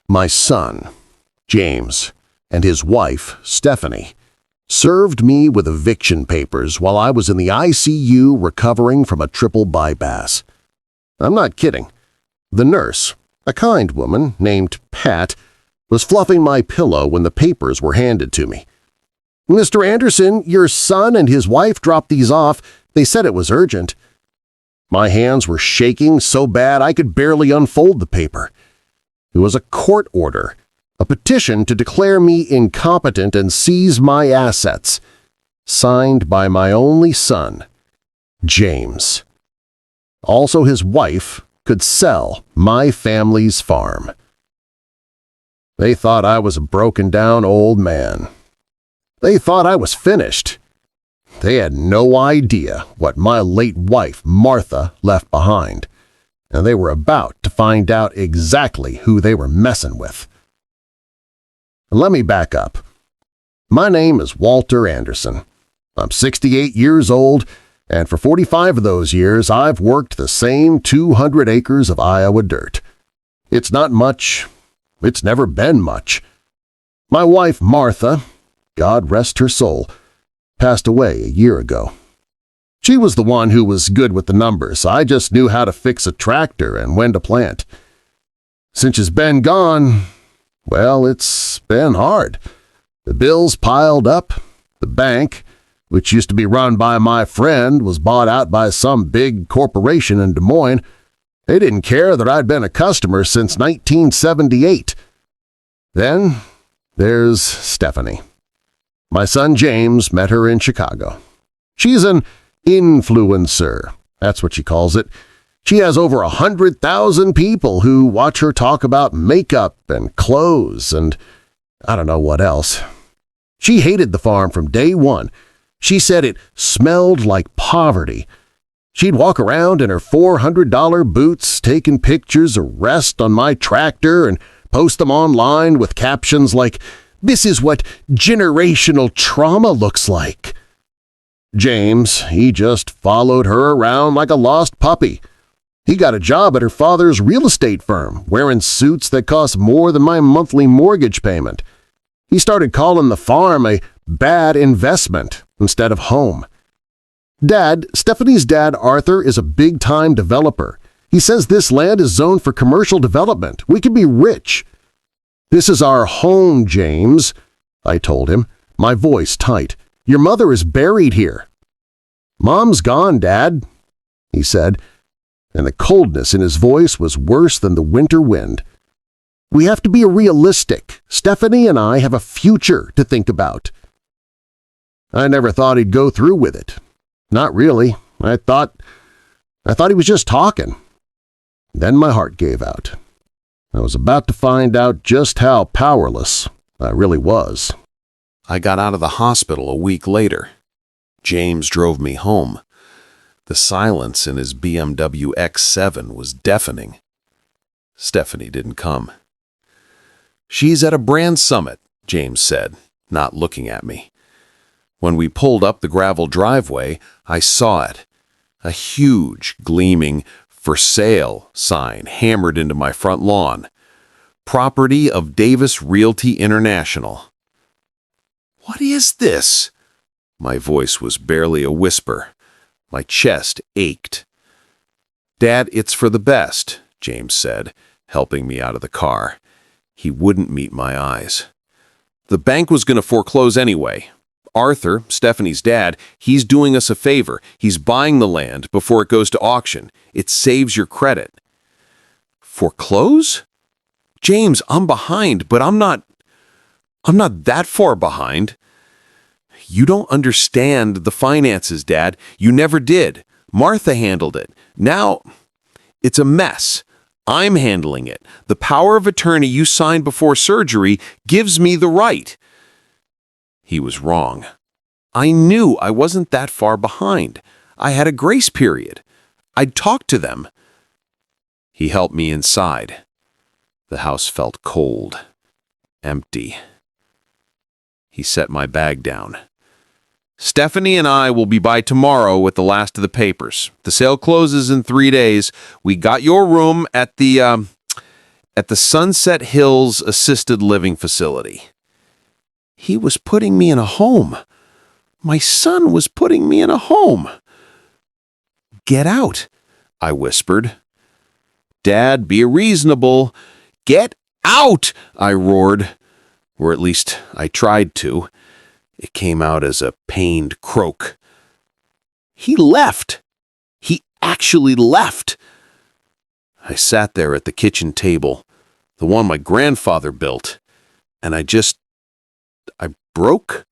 My son, James, and his wife, Stephanie, served me with eviction papers while I was in the ICU recovering from a triple bypass. I'm not kidding. The nurse, a kind woman named Pat, was fluffing my pillow when the papers were handed to me. "Mr. Anderson, your son and his wife dropped these off. They said it was urgent." My hands were shaking so bad I could barely unfold the paper. It was a court order, a petition to declare me incompetent and seize my assets, signed by my only son, James. Also, his wife could sell my family's farm. They thought I was a broken-down old man. They thought I was finished. They had no idea what my late wife, Martha, left behind, and they were about to find out exactly who they were messing with. Let me back up. My name is Walter Anderson. I'm 68 years old, and for 45 of those years I've worked the same 200 acres of Iowa dirt. It's not much. It's never been much. My wife, Martha, God rest her soul, passed away a year ago. She was the one who was good with the numbers. I just knew how to fix a tractor and when to plant. Since she's been gone, well, it's been hard. The bills piled up. The bank, which used to be run by my friend, was bought out by some big corporation in Des Moines. They didn't care that I'd been a customer since 1978. Then there's Stephanie. My son James met her in Chicago. She's an influencer. That's what she calls it. She has over 100,000 people who watch her talk about makeup and clothes and I don't know what else. She hated the farm from day one. She said it smelled like poverty. She'd walk around in her $400 boots taking pictures of rest on my tractor and post them online with captions like, "This is what generational trauma looks like." James, he just followed her around like a lost puppy. He got a job at her father's real estate firm, wearing suits that cost more than my monthly mortgage payment. He started calling the farm a bad investment instead of home. Stephanie's dad, Arthur, is a big-time developer. He says this land is zoned for commercial development. We can be rich. "This is our home, James," I told him, my voice tight. "Your mother is buried here." "Mom's gone, Dad," he said, and the coldness in his voice was worse than the winter wind. "We have to be realistic. Stephanie and I have a future to think about." I never thought he'd go through with it. Not really. I thought he was just talking. Then my heart gave out. I was about to find out just how powerless I really was. I got out of the hospital a week later. James drove me home. The silence in his BMW X7 was deafening. Stephanie didn't come. "She's at a brand summit," James said, not looking at me. When we pulled up the gravel driveway, I saw it. A huge, gleaming "For Sale" sign hammered into my front lawn. Property of Davis Realty International. "What is this?" My voice was barely a whisper. My chest ached. "Dad, it's for the best," James said, helping me out of the car. He wouldn't meet my eyes. "The bank was going to foreclose anyway. Arthur, Stephanie's dad, he's doing us a favor. He's buying the land before it goes to auction. It saves your credit." "Foreclose?" "James, I'm behind, but I'm not that far behind." "You don't understand the finances, Dad. You never did. Martha handled it. Now, it's a mess. I'm handling it. The power of attorney you signed before surgery gives me the right." He was wrong. I knew I wasn't that far behind. I had a grace period. I'd talked to them. He helped me inside. The house felt cold, empty. He set my bag down. "Stephanie and I will be by tomorrow with the last of the papers. The sale closes in 3 days. We got your room at the at the Sunset Hills Assisted Living Facility. He was putting me in a home. My son was putting me in a home. "Get out," I whispered. "Dad, be reasonable." "Get out!" I roared. Or at least I tried to. It came out as a pained croak. He left. He actually left. I sat there at the kitchen table, the one my grandfather built, and I broke.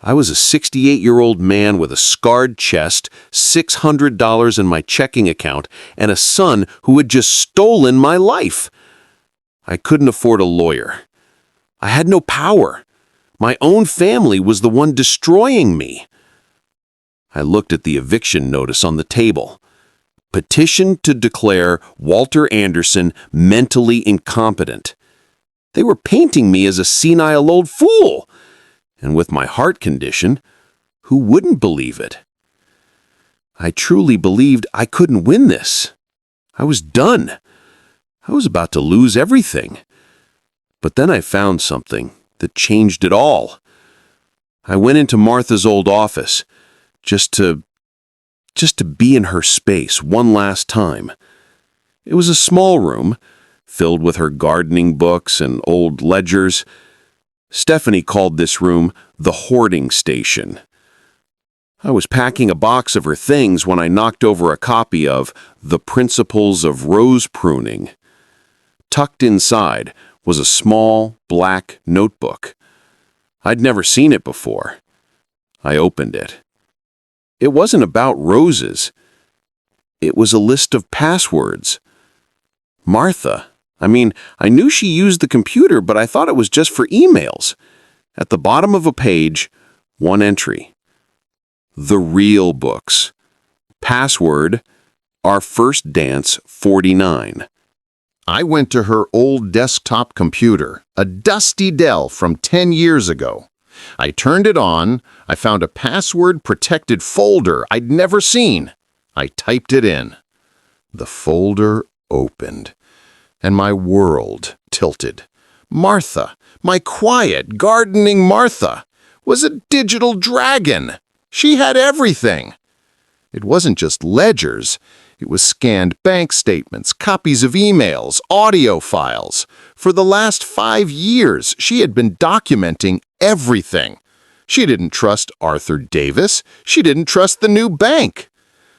I was a 68-year-old man with a scarred chest, $600 in my checking account, and a son who had just stolen my life. I couldn't afford a lawyer. I had no power. My own family was the one destroying me. I looked at the eviction notice on the table. Petition to declare Walter Anderson mentally incompetent. They were painting me as a senile old fool. And with my heart condition, who wouldn't believe it? I truly believed I couldn't win this. I was done. I was about to lose everything. But then I found something that changed it all. I went into Martha's old office just to be in her space one last time. It was a small room, filled with her gardening books and old ledgers. Stephanie called this room the hoarding station. I was packing a box of her things when I knocked over a copy of The Principles of Rose Pruning. Tucked inside was a small, black notebook. I'd never seen it before. I opened it. It wasn't about roses. It was a list of passwords. Martha. I knew she used the computer, but I thought it was just for emails. At the bottom of a page, one entry. The real books. Password, Our First Dance 49. I went to her old desktop computer, a dusty Dell from 10 years ago. I turned it on. I found a password-protected folder I'd never seen. I typed it in. The folder opened, and my world tilted. Martha, my quiet, gardening Martha, was a digital dragon. She had everything. It wasn't just ledgers. It was scanned bank statements, copies of emails, audio files. For the last 5 years, she had been documenting everything. She didn't trust Arthur Davis. She didn't trust the new bank.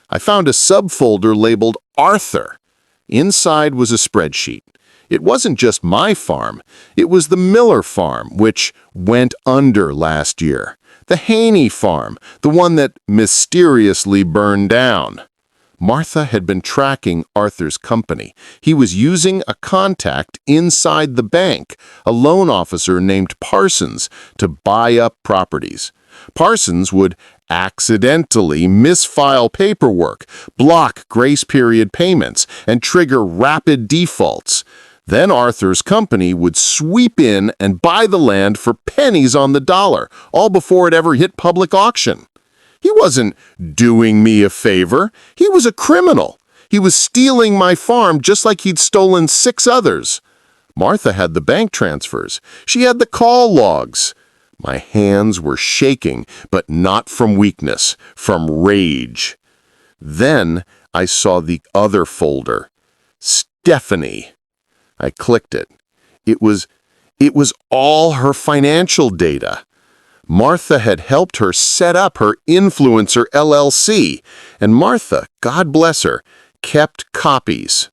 I found a subfolder labeled Arthur. Inside was a spreadsheet. It wasn't just my farm. It was the Miller farm, which went under last year. The Haney farm, the one that mysteriously burned down. Martha had been tracking Arthur's company. He was using a contact inside the bank, a loan officer named Parsons, to buy up properties. Parsons would accidentally misfile paperwork, block grace period payments, and trigger rapid defaults. Then Arthur's company would sweep in and buy the land for pennies on the dollar, all before it ever hit public auction. He wasn't doing me a favor. He was a criminal. He was stealing my farm just like he'd stolen 6 others. Martha had the bank transfers. She had the call logs. My hands were shaking, but not from weakness, from rage. Then I saw the other folder. Stephanie. I clicked it. It was all her financial data. Martha had helped her set up her Influencer LLC, and Martha, God bless her, kept copies.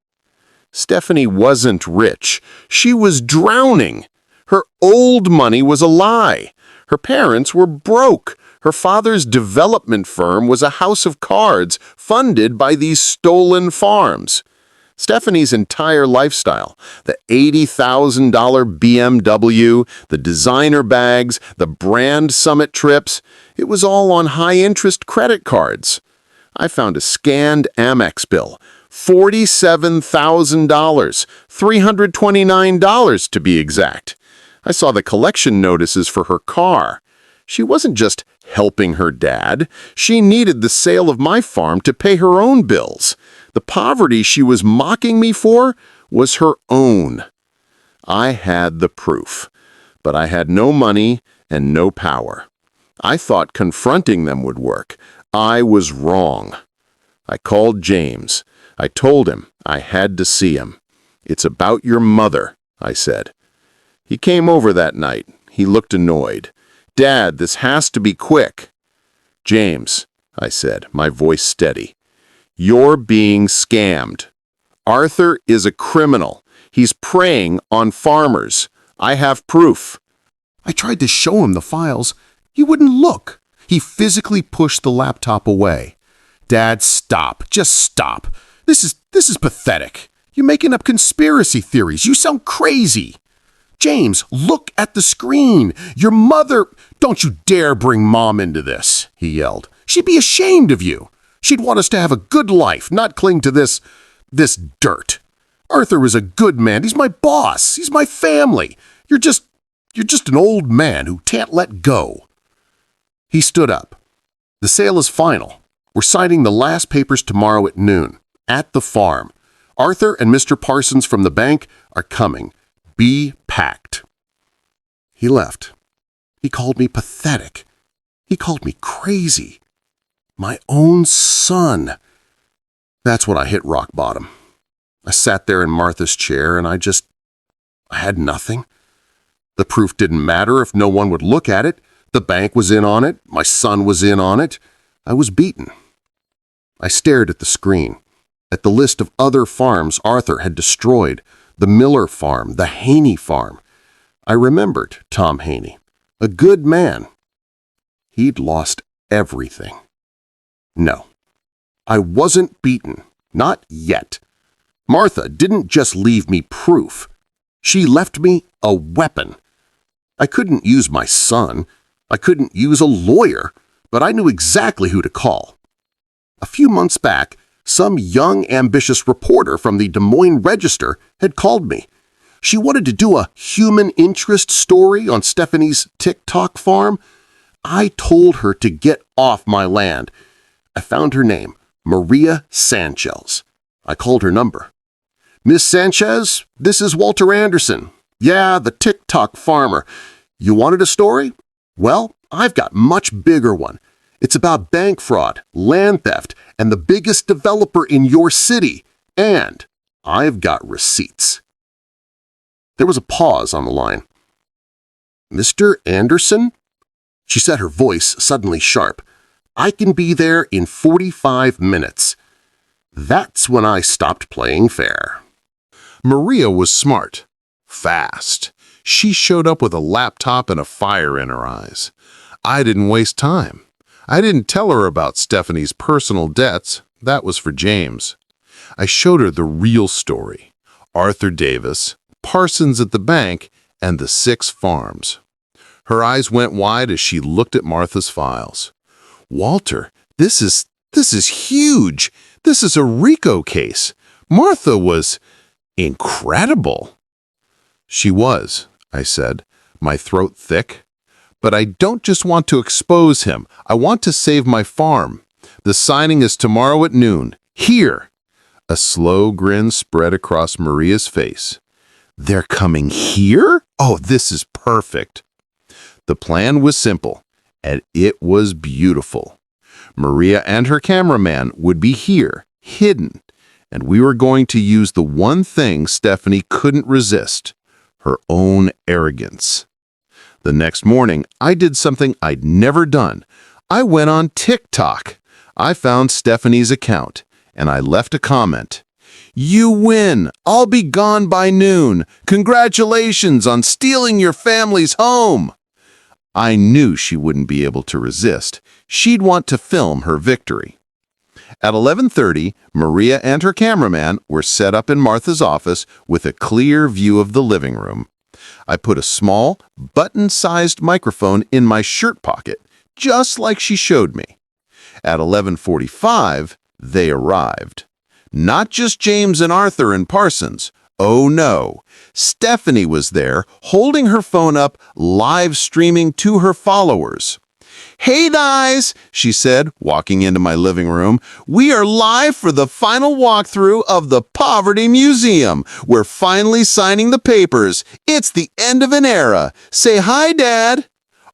Stephanie wasn't rich. She was drowning. Her old money was a lie. Her parents were broke. Her father's development firm was a house of cards funded by these stolen farms. Stephanie's entire lifestyle, the $80,000 BMW, the designer bags, the brand summit trips, it was all on high-interest credit cards. I found a scanned Amex bill, $47,000, $329 to be exact. I saw the collection notices for her car. She wasn't just helping her dad. She needed the sale of my farm to pay her own bills. The poverty she was mocking me for was her own. I had the proof, but I had no money and no power. I thought confronting them would work. I was wrong. I called James. I told him I had to see him. "It's about your mother," I said. He came over that night. He looked annoyed. "Dad, this has to be quick." "James," I said, my voice steady, "you're being scammed. Arthur is a criminal. He's preying on farmers. I have proof." I tried to show him the files. He wouldn't look. He physically pushed the laptop away. "Dad, stop. Just stop. This is pathetic. You're making up conspiracy theories. You sound crazy. James, look at the screen. Your mother—" "Don't you dare bring Mom into this," he yelled. "She'd be ashamed of you. She'd want us to have a good life, not cling to this dirt. Arthur is a good man. He's my boss. He's my family. You're just an old man who can't let go." He stood up. "The sale is final. We're signing the last papers tomorrow at noon, at the farm. Arthur and Mr. Parsons from the bank are coming. Be packed." He left. He called me pathetic. He called me crazy. My own son. That's when I hit rock bottom. I sat there in Martha's chair and I had nothing. The proof didn't matter if no one would look at it. The bank was in on it. My son was in on it. I was beaten. I stared at the screen, at the list of other farms Arthur had destroyed, the Miller farm, the Haney farm. I remembered Tom Haney, a good man. He'd lost everything. No, I wasn't beaten, not yet. Martha didn't just leave me proof. She left me a weapon. I couldn't use my son. I couldn't use a lawyer, but I knew exactly who to call. A few months back, some young, ambitious reporter from the Des Moines Register had called me. She wanted to do a human interest story on Stephanie's TikTok farm. I told her to get off my land. I found her name, Maria Sanchez. I called her number. "Miss Sanchez, this is Walter Anderson. Yeah, the TikTok farmer. You wanted a story? Well, I've got much bigger one. It's about bank fraud, land theft, and the biggest developer in your city. And I've got receipts." There was a pause on the line. "Mr. Anderson?" She said, her voice suddenly sharp. "I can be there in 45 minutes. That's when I stopped playing fair. Maria was smart, fast. She showed up with a laptop and a fire in her eyes. I didn't waste time. I didn't tell her about Stephanie's personal debts. That was for James. I showed her the real story. Arthur Davis, Parsons at the bank, and the 6 farms. Her eyes went wide as she looked at Martha's files. "Walter, this is huge. This is a RICO case. Martha was incredible." "She was," I said, my throat thick. "But I don't just want to expose him. I want to save my farm. The signing is tomorrow at noon. Here." A slow grin spread across Maria's face. "They're coming here? Oh, this is perfect." The plan was simple, and it was beautiful. Maria and her cameraman would be here, hidden, and we were going to use the one thing Stephanie couldn't resist, her own arrogance. The next morning, I did something I'd never done. I went on TikTok. I found Stephanie's account, and I left a comment. "You win. I'll be gone by noon. Congratulations on stealing your family's home." I knew she wouldn't be able to resist. She'd want to film her victory. At 11:30, Maria and her cameraman were set up in Martha's office with a clear view of the living room. I put a small, button-sized microphone in my shirt pocket, just like she showed me. At 11:45, they arrived. Not just James and Arthur and Parsons. Oh no, Stephanie was there, holding her phone up, live streaming to her followers. "Hey guys," she said, walking into my living room. "We are live for the final walkthrough of the Poverty Museum. We're finally signing the papers. It's the end of an era. Say hi, Dad."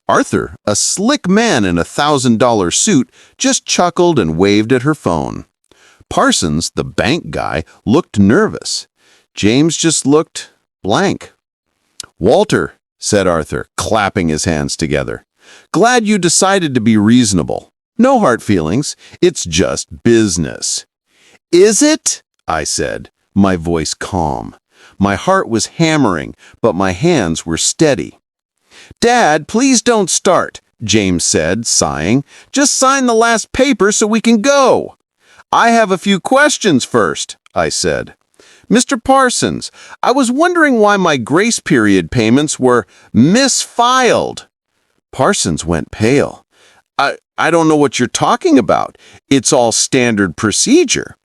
Arthur, a slick man in a $1,000 suit, just chuckled and waved at her phone. Parsons, the bank guy, looked nervous. James just looked blank. "Walter," said Arthur, clapping his hands together. "Glad you decided to be reasonable. No hard feelings. It's just business." "Is it?" I said, my voice calm. My heart was hammering, but my hands were steady. "Dad, please don't start," James said, sighing. "Just sign the last paper so we can go." "I have a few questions first," I said. "Mr. Parsons, I was wondering why my grace period payments were misfiled." Parsons went pale. I don't know what you're talking about. It's all standard procedure."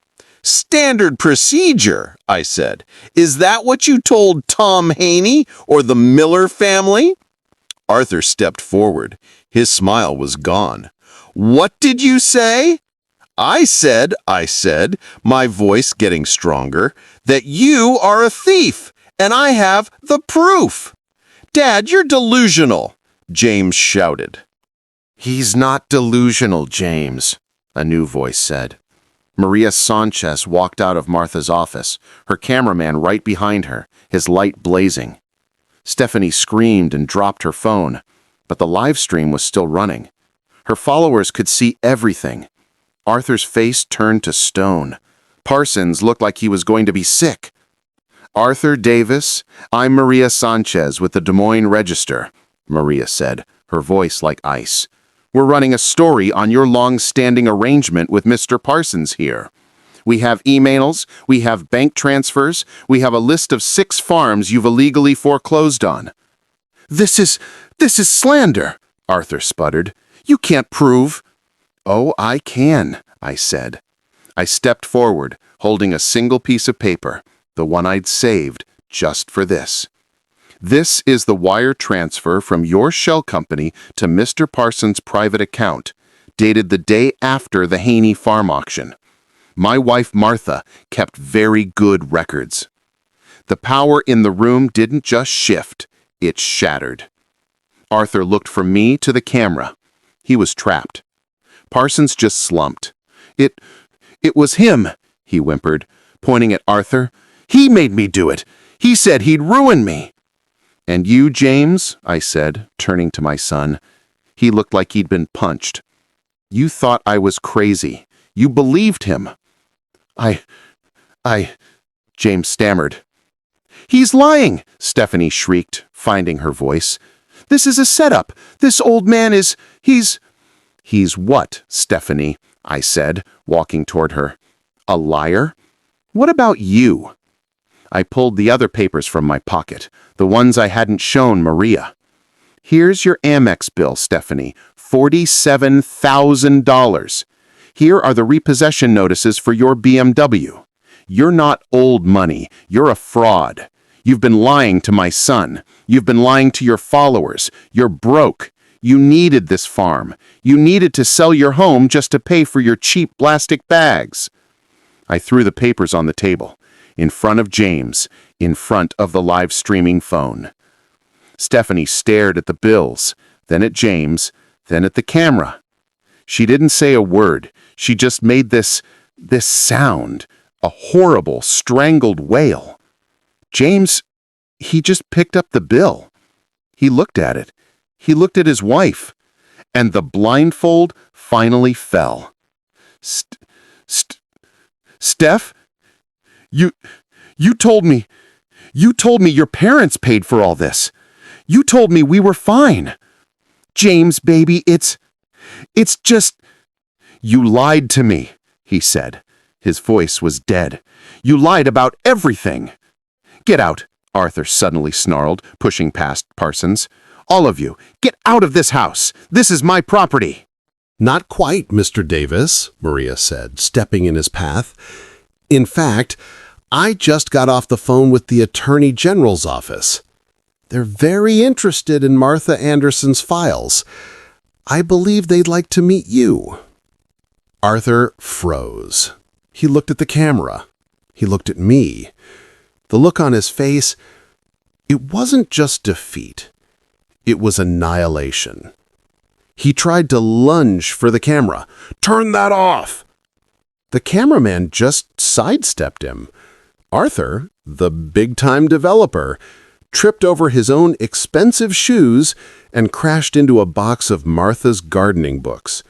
"Standard procedure," I said. "Is that what you told Tom Haney or the Miller family?" Arthur stepped forward. His smile was gone. "What did you say?" I said, my voice getting stronger, "that you are a thief, and I have the proof." "Dad, you're delusional," James shouted. "He's not delusional, James," a new voice said. Maria Sanchez walked out of Martha's office, her cameraman right behind her, his light blazing. Stephanie screamed and dropped her phone, but the live stream was still running. Her followers could see everything. Arthur's face turned to stone. Parsons looked like he was going to be sick. "Arthur Davis, I'm Maria Sanchez with the Des Moines Register," Maria said, her voice like ice. "We're running a story on your long-standing arrangement with Mr. Parsons here. We have emails, we have bank transfers, we have a list of 6 farms you've illegally foreclosed on." This is slander," Arthur sputtered. "You can't prove." "Oh, I can," I said. I stepped forward, holding a single piece of paper, the one I'd saved just for this. "This is the wire transfer from your shell company to Mr. Parsons' private account, dated the day after the Haney farm auction. My wife Martha kept very good records." The power in the room didn't just shift, it shattered. Arthur looked from me to the camera. He was trapped. Parsons just slumped. It was him," he whimpered, pointing at Arthur. "He made me do it. He said he'd ruin me." "And you, James," I said, turning to my son. He looked like he'd been punched. "You thought I was crazy. You believed him." I, James stammered. "He's lying," Stephanie shrieked, finding her voice. "This is a setup. This old man he's what, Stephanie?" I said, walking toward her. "A liar? What about you?" I pulled the other papers from my pocket, the ones I hadn't shown Maria. "Here's your Amex bill, Stephanie, $47,000. Here are the repossession notices for your BMW. You're not old money, you're a fraud. You've been lying to my son. You've been lying to your followers. You're broke. You needed this farm. You needed to sell your home just to pay for your cheap plastic bags." I threw the papers on the table, in front of James, in front of the live streaming phone. Stephanie stared at the bills, then at James, then at the camera. She didn't say a word. She just made this sound, a horrible, strangled wail. James, he just picked up the bill. He looked at it. He looked at his wife. And the blindfold finally fell. Steph, you told me your parents paid for all this. You told me we were fine. James, baby, it's just... You lied to me, he said. His voice was dead. You lied about everything. Get out, Arthur suddenly snarled, pushing past Parsons. All of you, get out of this house. This is my property. Not quite, Mr. Davis, Maria said, stepping in his path. In fact, I just got off the phone with the Attorney General's office. They're very interested in Martha Anderson's files. I believe they'd like to meet you." Arthur froze. He looked at the camera. He looked at me. The look on his face, it wasn't just defeat. It was annihilation. He tried to lunge for the camera. "Turn that off!" The cameraman just sidestepped him. Arthur, the big-time developer, tripped over his own expensive shoes and crashed into a box of Martha's gardening books.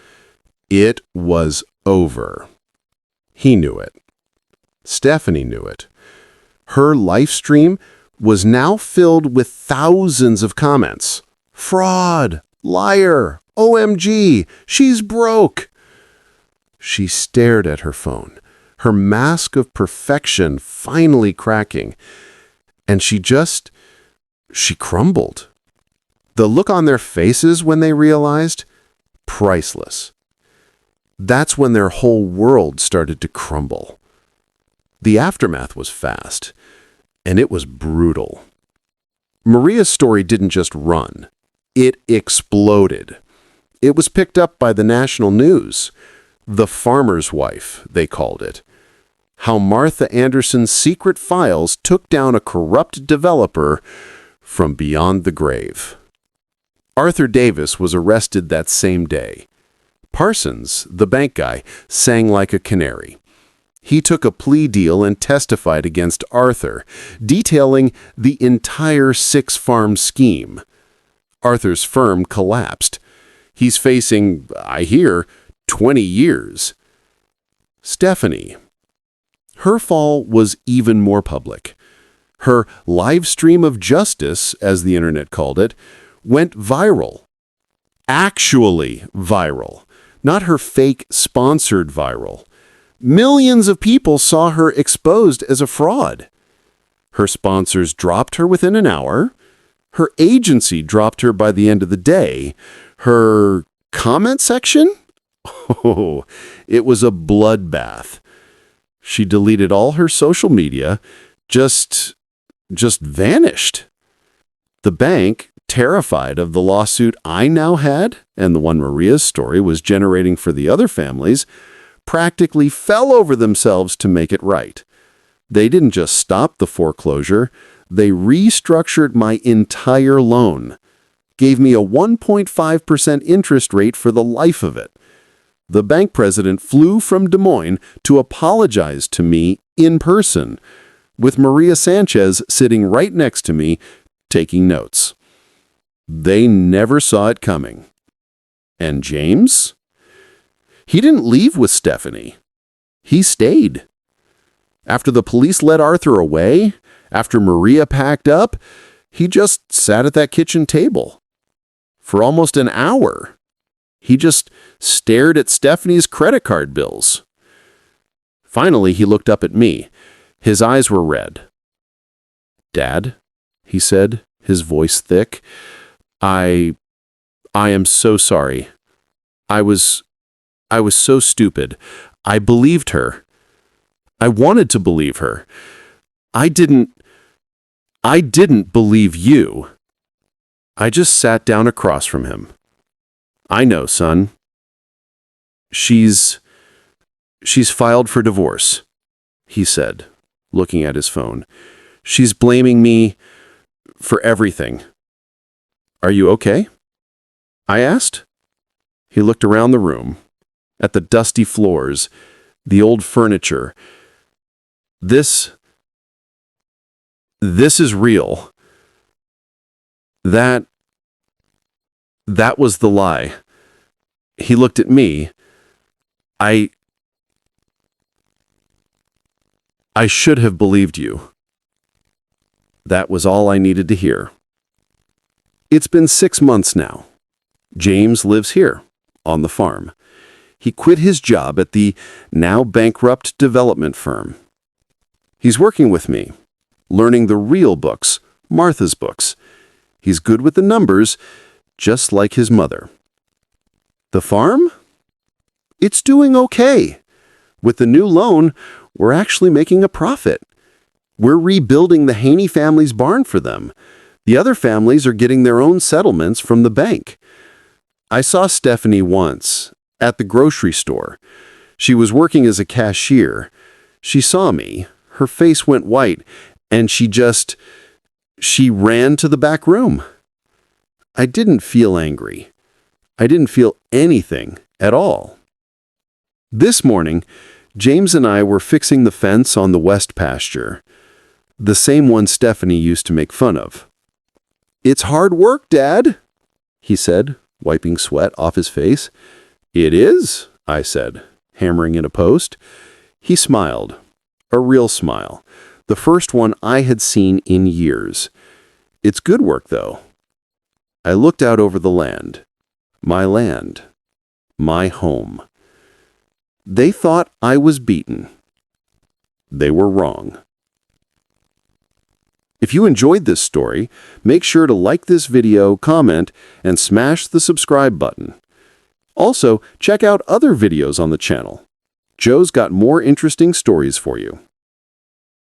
It was over. He knew it. Stephanie knew it. Her live stream was now filled with thousands of comments. "Fraud! Liar! OMG! She's broke!" She stared at her phone, her mask of perfection finally cracking, and she crumbled. The look on their faces when they realized, priceless. That's when their whole world started to crumble. The aftermath was fast, and it was brutal. Maria's story didn't just run. It exploded. It was picked up by the national news. The farmer's wife, they called it. How Martha Anderson's secret files took down a corrupt developer from beyond the grave. Arthur Davis was arrested that same day. Parsons, the bank guy, sang like a canary. He took a plea deal and testified against Arthur, detailing the entire six-farm scheme. Arthur's firm collapsed. He's facing, I hear, 20 years. Stephanie. Her fall was even more public. Her live stream of justice, as the internet called it, went viral. Actually viral, not her fake sponsored viral. Millions of people saw her exposed as a fraud. Her sponsors dropped her within an hour. Her agency dropped her by the end of the day. Her comment section? Oh, it was a bloodbath. She deleted all her social media, just vanished. The bank, terrified of the lawsuit I now had and the one Maria's story was generating for the other families, practically fell over themselves to make it right. They didn't just stop the foreclosure, they restructured my entire loan, gave me a 1.5% interest rate for the life of it. The bank president flew from Des Moines to apologize to me in person, with Maria Sanchez sitting right next to me, taking notes. They never saw it coming. And James? He didn't leave with Stephanie. He stayed. After the police led Arthur away, after Maria packed up, he just sat at that kitchen table. For almost an hour. He just stared at Stephanie's credit card bills. Finally, he looked up at me. His eyes were red. "Dad," he said, his voice thick, I am so sorry. I was so stupid. I believed her. I wanted to believe her. I didn't believe you." I just sat down across from him. "I know, son. She's filed for divorce," he said, looking at his phone. "She's blaming me for everything. Are you okay?" I asked. He looked around the room, at the dusty floors, the old furniture. This is real. That was the lie." He looked at me. I should have believed you." That was all I needed to hear. It's been 6 months now. James lives here, on the farm. He quit his job at the now bankrupt development firm. He's working with me, learning the real books, Martha's books. He's good with the numbers, just like his mother. The farm? It's doing okay. With the new loan, we're actually making a profit. We're rebuilding the Haney family's barn for them. The other families are getting their own settlements from the bank. I saw Stephanie once, at the grocery store. She was working as a cashier. She saw me, her face went white, and she ran to the back room. I didn't feel angry. I didn't feel anything at all. This morning, James and I were fixing the fence on the west pasture, the same one Stephanie used to make fun of. "It's hard work, Dad," he said, wiping sweat off his face. "It is," I said, hammering in a post. He smiled, a real smile, the first one I had seen in years. "It's good work, though." I looked out over the land, my home. They thought I was beaten. They were wrong. If you enjoyed this story, make sure to like this video, comment, and smash the subscribe button. Also, check out other videos on the channel. Joe's got more interesting stories for you.